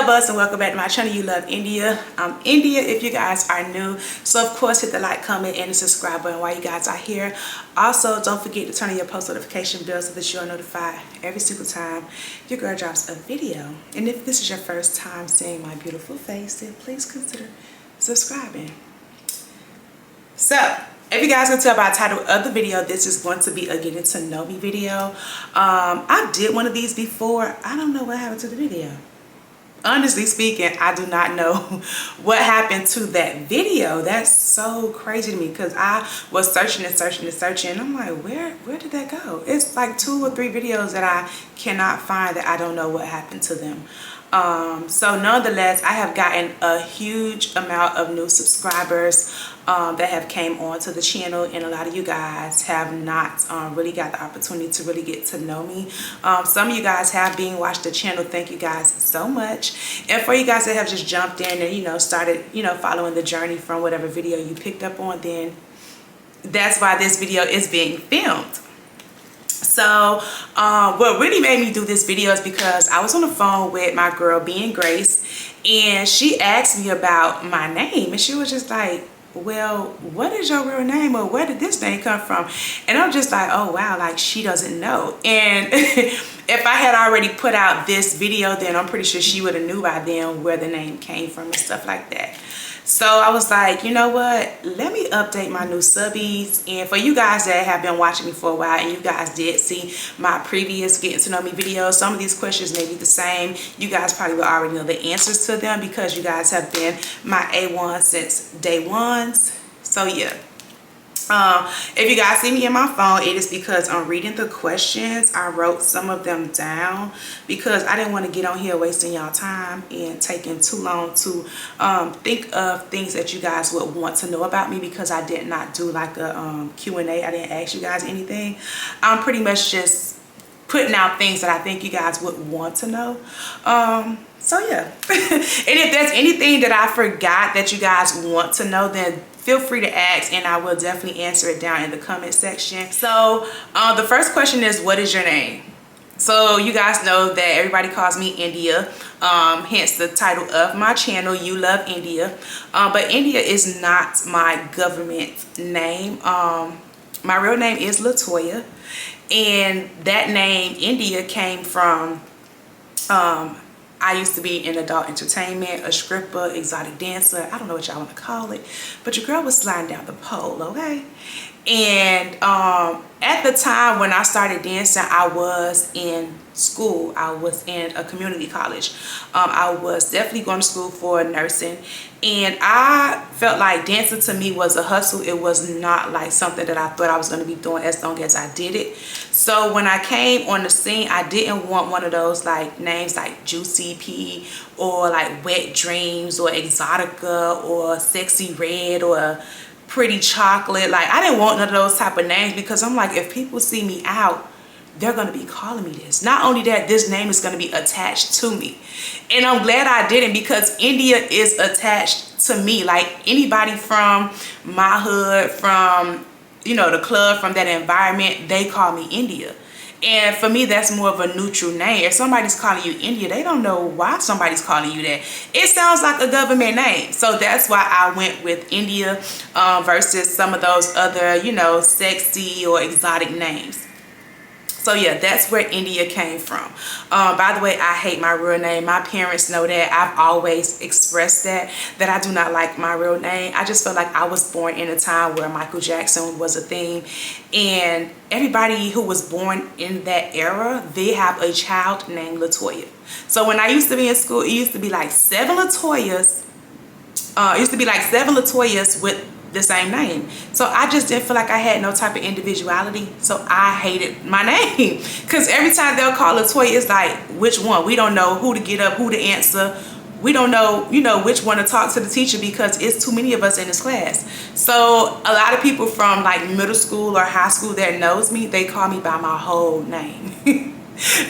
Love's, and welcome back to my channel, You Love India. I'm India if you guys are new. So of course hit the like, comment, and the subscribe button while you guys are here. Also, don't forget to turn on your post notification bell so that you're notified every single time your girl drops a video. And if this is your first time seeing my beautiful face, then please consider subscribing. So if you guys can tell by the title of the video, this is going to be a getting to know me video. I did one of these before. I don't know what happened to the video. Honestly speaking, I do not know what happened to that video. That's so crazy to me because I was searching and searching and searching. And I'm like, where did that go? It's like 2 or 3 videos that I cannot find that I don't know what happened to them. So nonetheless, I have gotten a huge amount of new subscribers that have came on to the channel, and a lot of you guys have not really got the opportunity to really get to know me. Some of you guys have been watched the channel. Thank you guys so much. And for you guys that have just jumped in and started following the journey from whatever video you picked up on, then that's why this video is being filmed. So what really made me do this video is because I was on the phone with my girl being Grace, and she asked me about my name, and she was just like, well, what is your real name, or where did this name come from? And I'm just like, oh wow, like she doesn't know. And if I had already put out this video, then I'm pretty sure she would have knew by then where the name came from and stuff like that. So I was like, you know what, let me update my new subbies. And for you guys that have been watching me for a while and you guys did see my previous getting to know me videos, some of these questions may be the same. You guys probably will already know the answers to them because you guys have been my A1 since day ones. So yeah. If you guys see me in my phone, it is because I'm reading the questions. I wrote some of them down because I didn't want to get on here wasting y'all time and taking too long to think of things that you guys would want to know about me, because I did not do like a Q&A. I didn't ask you guys anything. I'm pretty much just putting out things that I think you guys would want to know. So yeah. And if there's anything that I forgot that you guys want to know, then feel free to ask and I will definitely answer it down in the comment section. So the first question is, what is your name? So you guys know that everybody calls me India, hence the title of my channel, You Love India. But India is not my government name. My real name is Latoya, and that name India came from I used to be in adult entertainment, a stripper, exotic dancer. I don't know what y'all want to call it, but your girl was sliding down the pole, okay? And at the time when I started dancing, I was in school. I was in a community college. I was definitely going to school for nursing, and I felt like dancing to me was a hustle. It was not like something that I thought I was going to be doing as long as I did it. So when I came on the scene, I didn't want one of those like names like Juicy P or like Wet Dreams or Exotica or Sexy Red or Pretty Chocolate. Like I didn't want none of those type of names, because I'm like, if people see me out, they're going to be calling me this. Not only that, this name is going to be attached to me. And I'm glad I didn't, because India is attached to me. Like anybody from my hood, from the club, from that environment, they call me India. And for me, that's more of a neutral name. If somebody's calling you India, they don't know why somebody's calling you that. It sounds like a government name. So that's why I went with India versus some of those other, sexy or exotic names. So yeah, that's where India came from. By the way, I hate my real name. My parents know that. I've always expressed that I do not like my real name. I just feel like I was born in a time where Michael Jackson was a thing, and everybody who was born in that era, they have a child named Latoya. So when I used to be in school, it used to be like 7 Latoyas. With the same name. So I just didn't feel like I had no type of individuality. So I hated my name, because every time they'll call Latoya, it's like, which one? We don't know who to get up, who to answer. We don't know, which one to talk to the teacher, because it's too many of us in this class. So a lot of people from like middle school or high school that knows me, they call me by my whole name.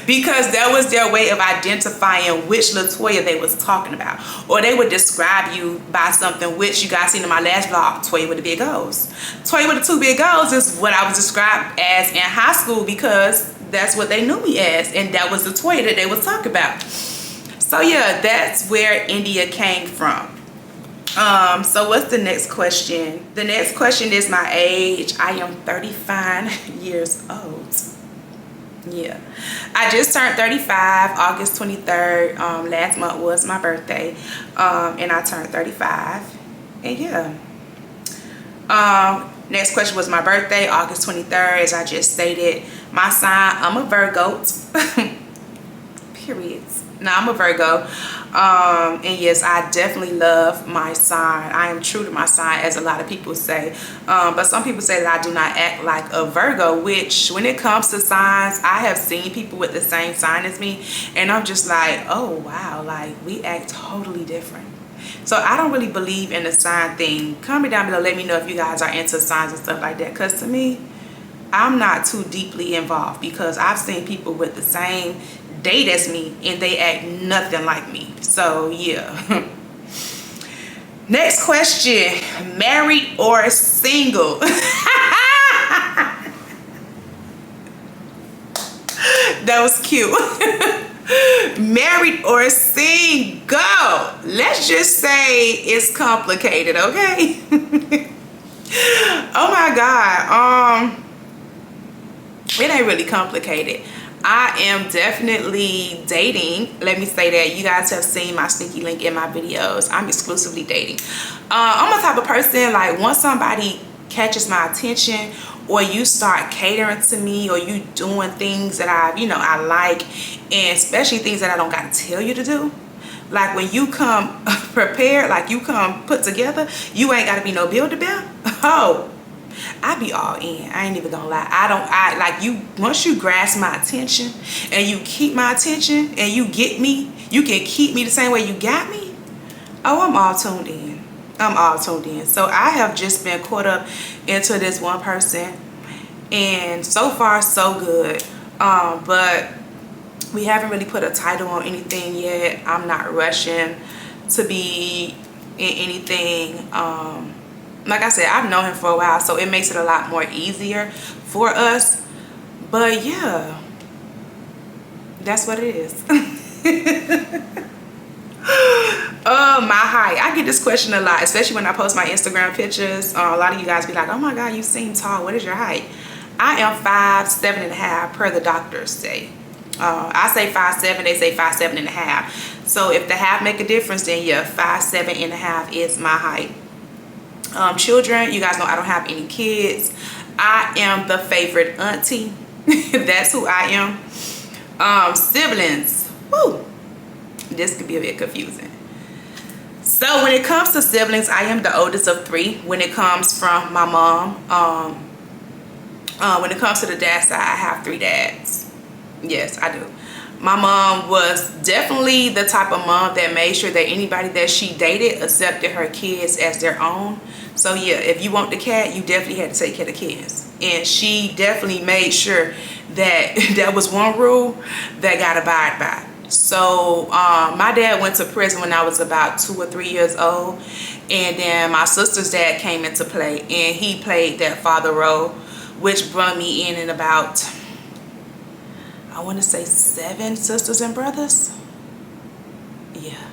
Because that was their way of identifying which Latoya they was talking about. Or they would describe you by something, which you guys seen in my last vlog, Toya with the big O's. Toya with the 2 big O's is what I was described as in high school, because that's what they knew me as, and that was the Toya that they was talking about. So yeah, that's where India came from. So what's the next question? The next question is my age. I am 35 years old. Yeah, I just turned 35 August 23rd. Last month was my birthday, and I turned 35. And yeah, next question was my birthday, August 23rd. As I just stated, my sign, I'm a Virgo. Period. No, I'm a Virgo. And yes, I definitely love my sign. I am true to my sign, as a lot of people say. But some people say that I do not act like a Virgo, which when it comes to signs, I have seen people with the same sign as me, and I'm just like, oh wow, like we act totally different. So I don't really believe in the sign thing. Comment down below, let me know if you guys are into signs and stuff like that, because to me, I'm not too deeply involved, because I've seen people with the same date as me and they act nothing like me. So yeah. Next question, married or single? That was cute. Married or single? Let's just say it's complicated, okay? Oh my God. It ain't really complicated. I am definitely dating. Let me say that. You guys have seen my sneaky link in my videos. I'm exclusively dating. I'm a type of person, like, once somebody catches my attention, or you start catering to me, or you doing things that I like, and especially things that I don't gotta tell you to do. Like when you come prepared, like you come put together, you ain't gotta be no build-a-bear. Oh, I be all in. I ain't even gonna lie. I like you. Once you grasp my attention and you keep my attention and you get me, you can keep me the same way you got me. Oh, I'm all tuned in. I'm all tuned in. So I have just been caught up into this one person, and so far so good. But we haven't really put a title on anything yet. I'm not rushing to be in anything. Like I said, I've known him for a while, so it makes it a lot more easier for us. But yeah, that's what it is. My height. I get this question a lot, especially when I post my Instagram pictures. A lot of you guys be like, oh my God, you seem tall. What is your height? I am 5'7.5" per the doctors say. I say 5'7", they say 5'7.5". So if the half make a difference, then yeah, 5'7.5" is my height. Children, you guys know I don't have any kids. I am the favorite auntie. That's who I am. Siblings, woo, this could be a bit confusing. So when it comes to siblings, I am the oldest of 3 when it comes from my mom. When it comes to the dad side, I have 3 dads. Yes, I do. My mom was definitely the type of mom that made sure that anybody that she dated accepted her kids as their own. So yeah, if you want the cat, you definitely had to take care of the kids. And she definitely made sure that that was one rule that got abided by. So my dad went to prison when I was about 2 or 3 years old. And then my sister's dad came into play, and he played that father role, which brought me in about, I want to say 7 sisters and brothers. Yeah.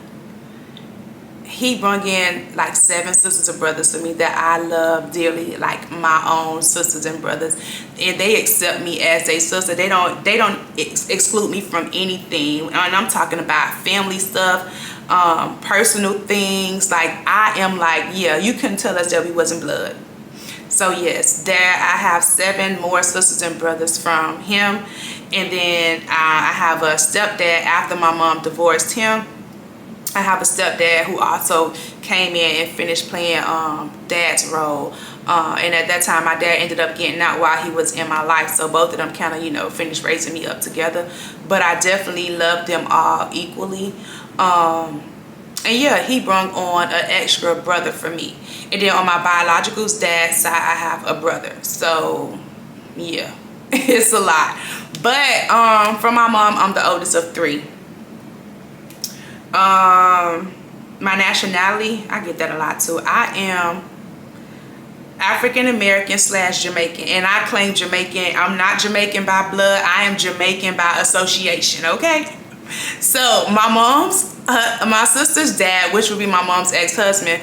He brought in like 7 sisters and brothers to me that I love dearly, like my own sisters and brothers. And they accept me as a sister. They don't exclude me from anything. And I'm talking about family stuff, personal things. Like I am like, yeah, you couldn't tell us that we wasn't blood. So yes, there I have 7 more sisters and brothers from him. And then I have a stepdad after my mom divorced him. I have a stepdad who also came in and finished playing dad's role. And at that time, my dad ended up getting out while he was in my life. So both of them kind of, finished raising me up together. But I definitely loved them all equally. And yeah, he brought on an extra brother for me. And then on my biological dad's side, I have a brother. So yeah, it's a lot. But from my mom, I'm the oldest of 3. My nationality, I get that a lot too. I am African American / Jamaican, and I claim Jamaican. I'm not Jamaican by blood. I am Jamaican by association, okay? So my sister's dad, which would be my mom's ex-husband,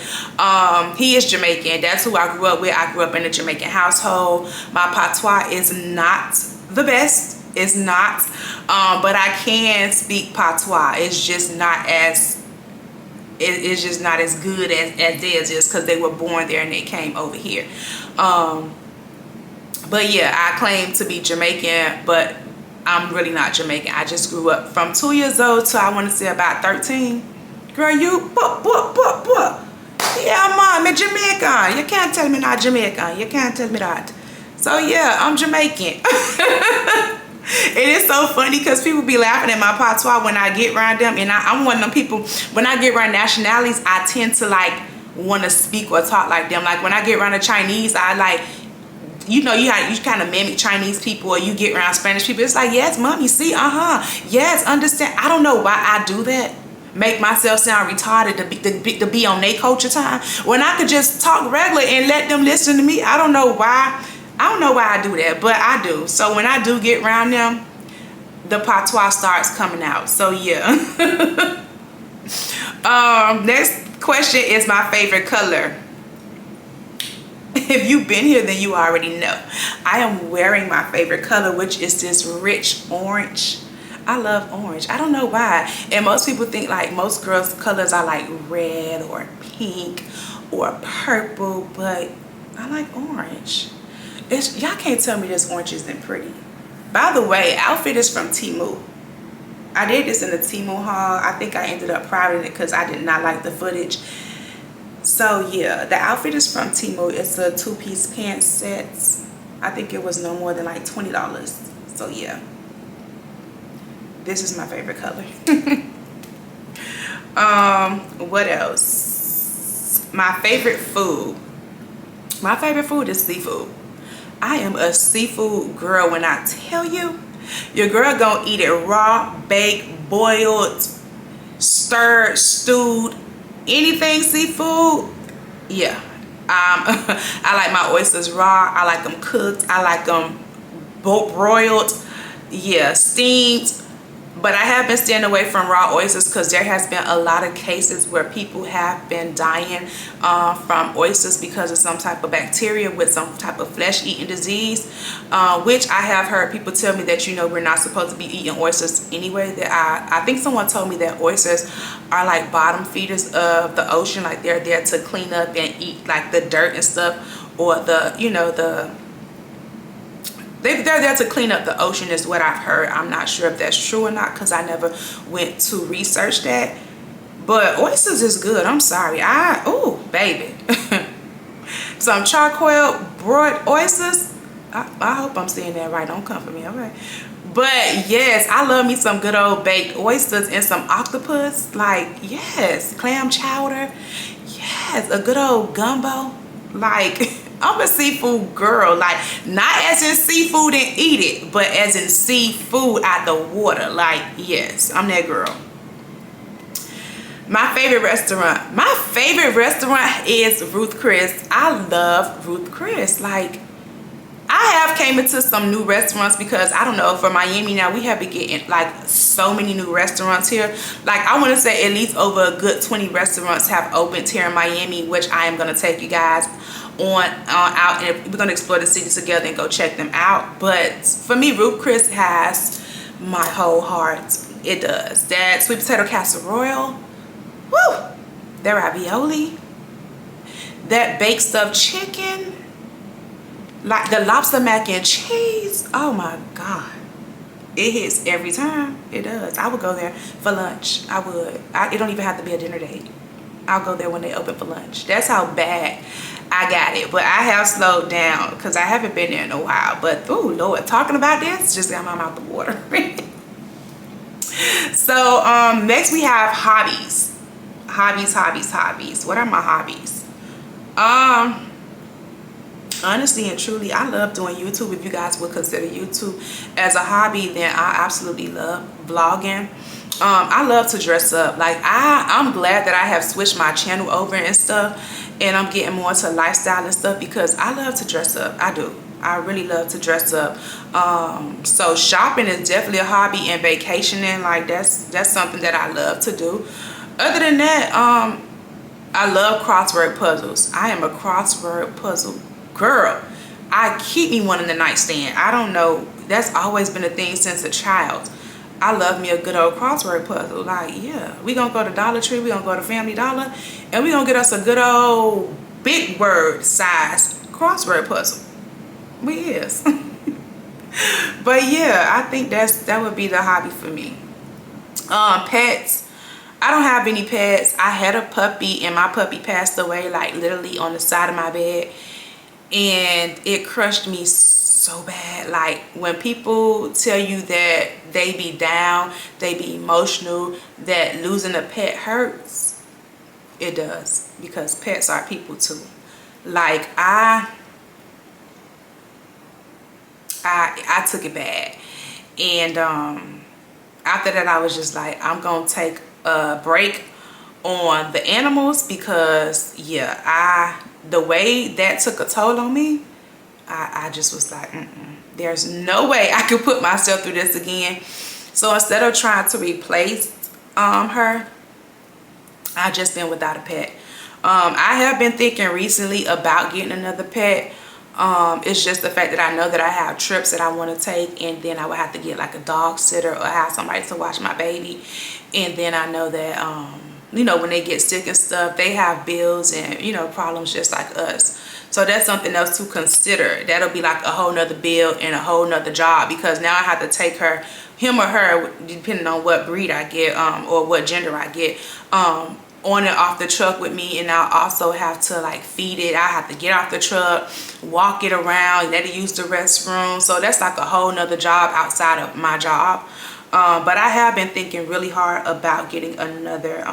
he is Jamaican. That's who I grew up with. I grew up in a Jamaican household. My patois is not the best. It's not, but I can speak patois. It's just not as it's just not as good as theirs is, because they were born there and they came over here. But yeah, I claim to be Jamaican, but I'm really not Jamaican. I just grew up from 2 years old to, I want to say, about 13. Girl, you, yeah, mom, I'm Jamaican. You can't tell me not Jamaican. You can't tell me that. So yeah, I'm Jamaican. It is so funny because people be laughing at my patois when I get around them, and I'm one of them people, when I get around nationalities, I tend to like want to speak or talk like them. Like when I get around the Chinese, I like, you know, you kind of mimic Chinese people, or you get around Spanish people. It's like, yes, mom, you see, yes, understand. I don't know why I do that. Make myself sound retarded to be on their culture time, when I could just talk regular and let them listen to me. I don't know why. I don't know why I do that, but I do. So when I do get around them, the patois starts coming out. So yeah. Next question is my favorite color. If you've been here, then you already know. I am wearing my favorite color, which is this rich orange. I love orange. I don't know why. And most people think like most girls' colors are like red or pink or purple, but I like orange. Y'all can't tell me this orange isn't pretty. By the way, outfit is from Temu. I did this in the Temu haul. I think I ended up privating it because I did not like the footage. So yeah, the outfit is from Temu. It's a 2-piece pants set. I think it was no more than like $20. So yeah, this is my favorite color. What else? My favorite food. My favorite food is seafood. I am a seafood girl. When I tell you, your girl gonna eat it raw, baked, boiled, stirred, stewed, anything seafood. Yeah. I like my oysters raw. I like them cooked. I like them broiled. Yeah, steamed. But I have been staying away from raw oysters because there has been a lot of cases where people have been dying from oysters because of some type of bacteria with some type of flesh-eating disease, which I have heard people tell me that, you know, we're not supposed to be eating oysters anyway. That I think someone told me that oysters are like bottom feeders of the ocean, like they're there to clean up and eat like the dirt and stuff, or the, you know, they're there to clean up the ocean is what I've heard. I'm not sure if that's true or not because I never went to research that. But oysters is good. I'm sorry. Oh, baby. Some charcoal broiled oysters. I hope I'm saying that right. Don't come for me, okay? But yes, I love me some good old baked oysters and some octopus. Like, yes, clam chowder. Yes, a good old gumbo. Like, I'm a seafood girl, like not as in seafood and eat it, but as in seafood out the water. Like, yes, I'm that girl. My favorite restaurant is Ruth Chris. I love Ruth Chris. Like, I have came into some new restaurants because I don't know, for Miami now we have been getting like so many new restaurants here. Like, I want to say at least over a good 20 restaurants have opened here in Miami, which I am going to take you guys on out, and we're gonna explore the city together and go check them out. But for me, Ruth Chris has my whole heart. It does. That sweet potato casserole, woo, that ravioli, that baked stuffed chicken, like the lobster mac and cheese. Oh my god, it hits every time. It does. I would go there for lunch. I would. It don't even have to be a dinner date. I'll go there when they open for lunch. That's how bad I got it. But I have slowed down because I haven't been there in a while. But oh Lord, talking about this just got my mouth the water. So next we have hobbies. Hobbies. What are my hobbies? Honestly and truly, I love doing YouTube. If you guys would consider YouTube as a hobby, then I absolutely love vlogging. I love to dress up. Like, I'm glad that I have switched my channel over and stuff, and I'm getting more into lifestyle and stuff because I love to dress up. I do. I really love to dress up. So shopping is definitely a hobby, and vacationing, like that's something that I love to do. Other than that, I love crossword puzzles. I am a crossword puzzle girl. I keep me one in the nightstand. I don't know. That's always been a thing since a child. I love me a good old crossword puzzle. Like, yeah, we gonna go to Dollar Tree, we gonna go to Family Dollar, and we gonna get us a good old big word size crossword puzzle. We is. But yeah, I think that would be the hobby for me. Pets. I don't have any pets. I had a puppy, and my puppy passed away like literally on the side of my bed, and it crushed me so bad. Like, when people tell you that they be down, they be emotional, that losing a pet hurts, it does, because pets are people too. Like, I took it bad, and after that I was just like, I'm gonna take a break on the animals, because yeah, the way that took a toll on me, I just was like, there's no way I could put myself through this again. So instead of trying to replace her, I just been without a pet. I have been thinking recently about getting another pet. It's just the fact that I know that I have trips that I want to take, and then I would have to get like a dog sitter or have somebody to watch my baby. And then I know that you know, when they get sick and stuff, they have bills and, you know, problems just like us. So that's something else to consider. That'll be like a whole nother bill and a whole nother job, because now I have to take him or her, depending on what breed I get, or what gender I get, on and off the truck with me. And I also have to like feed it. I have to get off the truck, walk it around, let it use the restroom. So that's like a whole nother job outside of my job. But I have been thinking really hard about getting another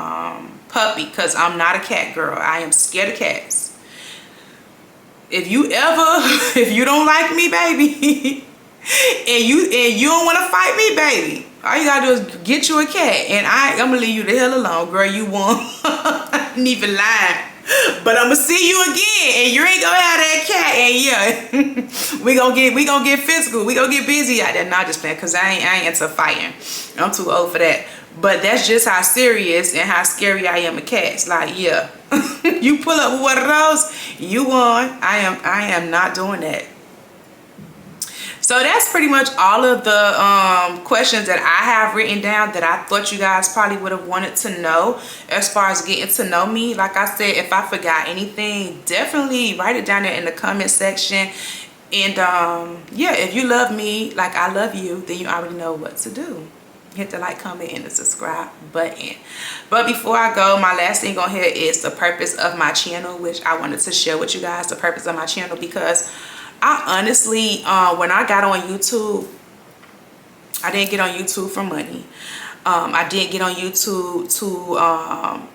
puppy, because I'm not a cat girl. I am scared of cats. If you don't like me, baby, and you don't want to fight me, baby, all you gotta do is get you a cat, and I'm gonna leave you the hell alone, girl. You won't. I ain't even lying. But I'm gonna see you again, and you ain't gonna have that cat, and yeah, we gonna get physical, we gonna get busy out there. Not just playing, cause I ain't into fighting. I'm too old for that. But that's just how serious and how scary I am with cats. Like, yeah, you pull up with one of those, you won. I am not doing that. So that's pretty much all of the questions that I have written down that I thought you guys probably would have wanted to know as far as getting to know me. Like I said, if I forgot anything, definitely write it down there in the comment section. And yeah, if you love me like I love you, then you already know what to do. Hit the like, comment, and the subscribe button. But before I go, my last thing on here is the purpose of my channel, which I wanted to share with you guys. The purpose of my channel, because I honestly, when I got on YouTube, I didn't get on YouTube for money. I didn't get on YouTube to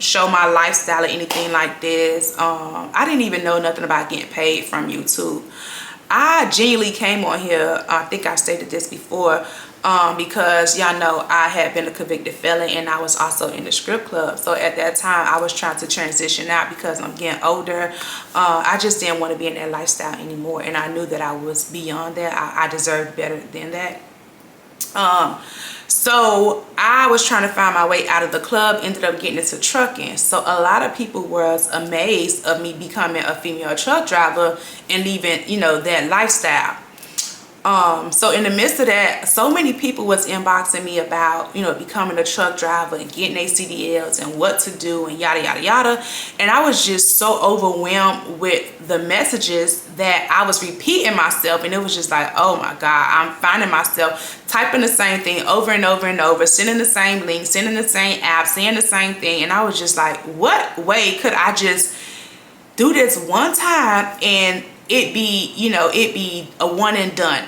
show my lifestyle or anything like this. I didn't even know nothing about getting paid from YouTube. I genuinely came on here, I think I stated this before, because y'all know I had been a convicted felon, and I was also in the strip club. So at that time I was trying to transition out because I'm getting older. I just didn't want to be in that lifestyle anymore, and I knew that I was beyond that. I deserved better than that. So I was trying to find my way out of the club, ended up getting into trucking. So a lot of people was amazed of me becoming a female truck driver and leaving, you know, that lifestyle. So in the midst of that, so many people was inboxing me about, you know, becoming a truck driver and getting their CDLs and what to do and yada yada yada. And I was just so overwhelmed with the messages that I was repeating myself, and it was just like, oh my God, I'm finding myself typing the same thing over and over and over, sending the same link, sending the same app, saying the same thing. And I was just like, what way could I just do this one time and it be, you know, it be a one and done?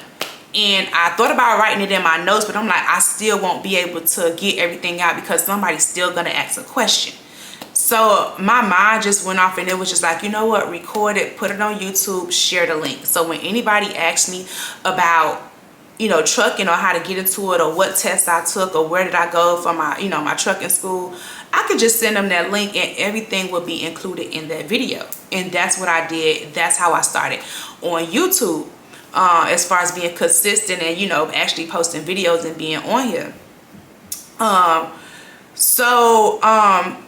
And I thought about writing it in my notes, but I'm like, I still won't be able to get everything out because somebody's still gonna ask a question. So my mind just went off, and it was just like, you know what, record it, put it on YouTube, share the link. So when anybody asks me about trucking, or how to get into it, or what tests I took, or where did I go for my, my trucking school, I could just send them that link and everything will be included in that video. And that's what I did. That's how I started on YouTube, as far as being consistent and, actually posting videos and being on here.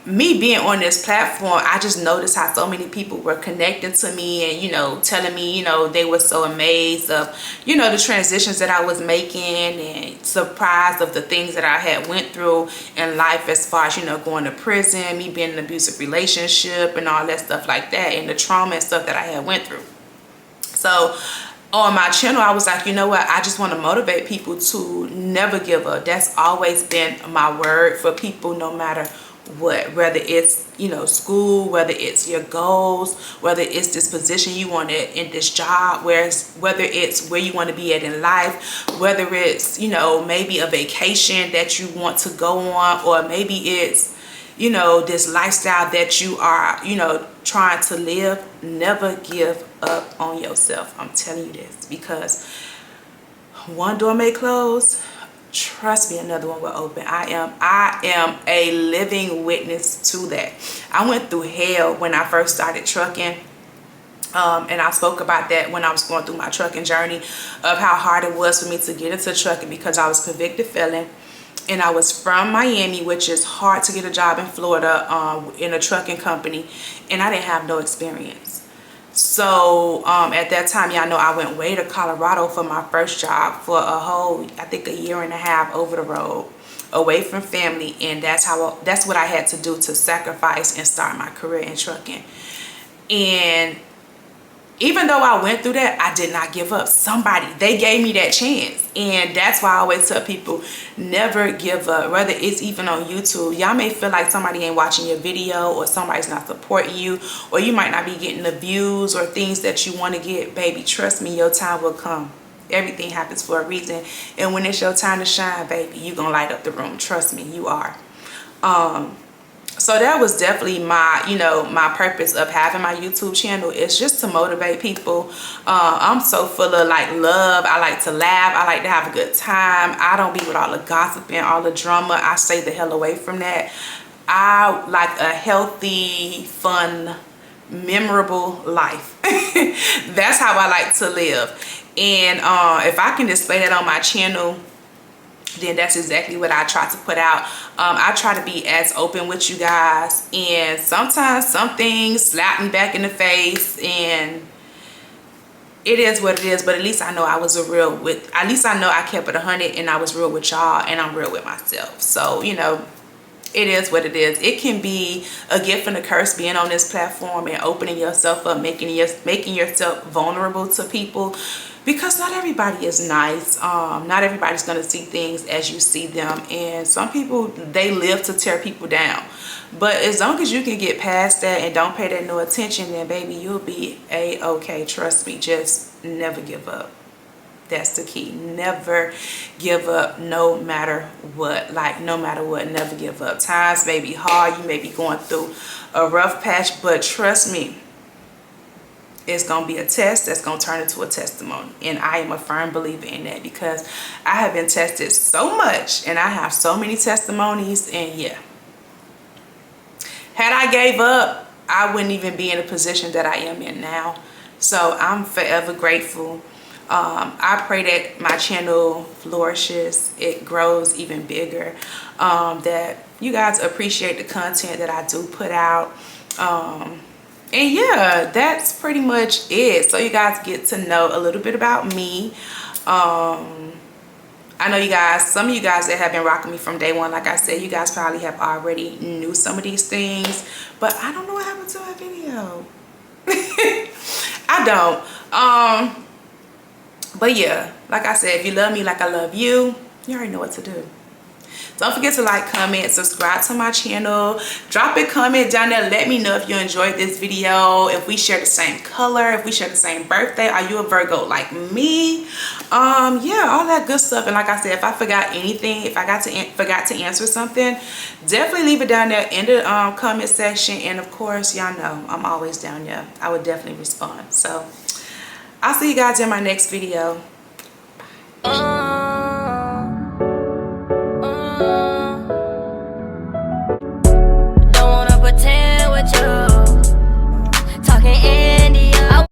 Me being on this platform, I just noticed how so many people were connecting to me and, telling me, they were so amazed of, the transitions that I was making, and surprised of the things that I had went through in life, as far as, going to prison, me being in an abusive relationship and all that stuff like that, and the trauma and stuff that I had went through. So on my channel, I was like, you know what, I just want to motivate people to never give up. That's always been my word for people, no matter what, whether it's, school, whether it's your goals, whether it's this position you want in this job, whether it's where you want to be at in life, whether it's, maybe a vacation that you want to go on, or maybe it's, this lifestyle that you are, trying to live. Never give up on yourself. I'm telling you this, because one door may close, trust me, another one will open. I am a living witness to that. I went through hell when I first started trucking. And I spoke about that when I was going through my trucking journey, of how hard it was for me to get into trucking, because I was convicted felon. And I was from Miami, which is hard to get a job in Florida, in a trucking company, and I didn't have no experience. So at that time, y'all know, I went way to Colorado for my first job for a whole, I think, a year and a half over the road, away from family, and that's what I had to do to sacrifice and start my career in trucking. And even though I went through that, I did not give up. They gave me that chance. And that's why I always tell people, never give up. Whether it's even on YouTube, y'all may feel like somebody ain't watching your video, or somebody's not supporting you, or you might not be getting the views or things that you want to get. Baby, trust me, your time will come. Everything happens for a reason. And when it's your time to shine, baby, you're going to light up the room. Trust me, you are. So that was definitely my, my purpose of having my YouTube channel, is just to motivate people. I'm so full of love. I like to laugh. I like to have a good time. I don't be with all the gossiping, all the drama. I stay the hell away from that. I like a healthy, fun, memorable life. That's how I like to live. And if I can display that on my channel, then that's exactly what I try to put out. I try to be as open with you guys, and sometimes some things slap me back in the face, and it is what it is. But at least I know I was at least I know I kept it 100, and I was real with y'all, and I'm real with myself. So, it is what it is. It can be a gift and a curse being on this platform and opening yourself up, making yourself vulnerable to people, because not everybody is nice. Not everybody's going to see things as you see them, and some people, they live to tear people down. But as long as you can get past that and don't pay that no attention, then baby, you'll be a-okay. Trust me, just never give up. That's the key. Never give up, no matter what. No matter what, never give up. Times may be hard. You may be going through a rough patch, but trust me, it's going to be a test that's going to turn into a testimony. And I am a firm believer in that, because I have been tested so much, and I have so many testimonies. And yeah, had I gave up, I wouldn't even be in the position that I am in now. So I'm forever grateful. I pray that my channel flourishes, it grows even bigger, that you guys appreciate the content that I do put out. And yeah, that's pretty much it. So you guys get to know a little bit about me. I know you guys, some of you guys that have been rocking me from day one, like I said, you guys probably have already knew some of these things, but I don't know what happened to my video. I don't. But yeah, like I said, if you love me like I love you, you already know what to do. Don't forget to like, comment, subscribe to my channel. Drop a comment down there. Let me know if you enjoyed this video, if we share the same color, if we share the same birthday. Are you a Virgo like me? Yeah, all that good stuff. And like I said, if I forgot anything, if I forgot to answer something, definitely leave it down there in the comment section. And of course, y'all know I'm always down there. I would definitely respond. So I'll see you guys in my next video.